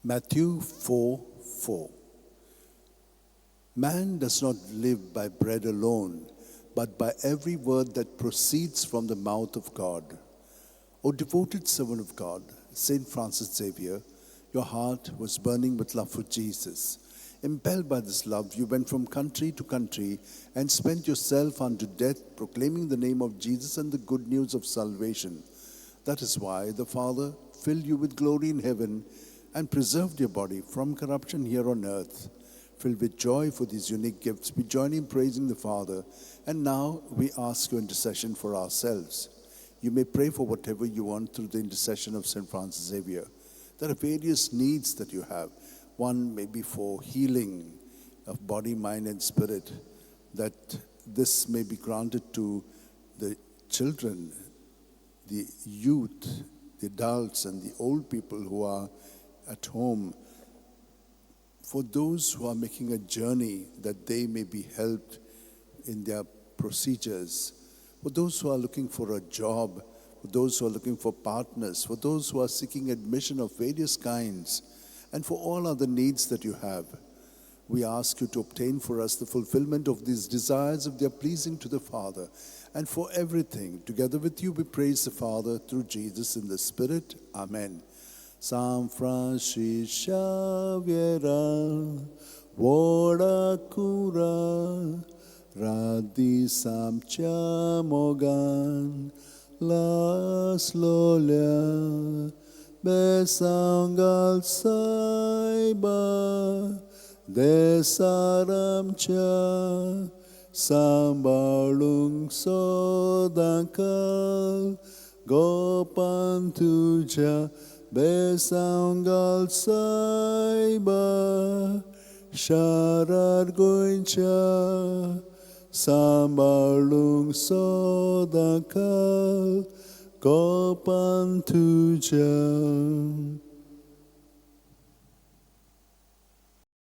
Matthew 4:4. Man does not live by bread alone, but by every word that proceeds from the mouth of God. O devoted servant of God, Saint Francis Xavier, your heart was burning with love for Jesus. Impelled by this love, you went from country to country and spent yourself unto death, proclaiming the name of Jesus and the good news of salvation. That is why the Father filled you with glory in heaven and preserved your body from corruption here on earth. Filled with joy for these unique gifts, we join in praising the Father. And now we ask your intercession for ourselves. You may pray for whatever you want through the intercession of St. Francis Xavier. There are various needs that you have. One may be for healing of body, mind, and spirit, that this may be granted to the children, the youth, the adults, and the old people who are at home. For those who are making a journey, that they may be helped in their procedures. For those who are looking for a job, for those who are looking for partners, for those who are seeking admission of various kinds, and for all other needs that you have, we ask you to obtain for us the fulfillment of these desires if they are pleasing to the Father. And for everything, together with you, we praise the Father through Jesus in the Spirit. Amen. San Francis Xavier, Voda Cura, Radi Samcha Mogan, Las Lolia, Besangal Saiba, Desaramcha, Sambalung Sodankal, Gopantuja, Besangal Saiba, Sharar Goincha, Sambalung Sodankal, Gopantuja.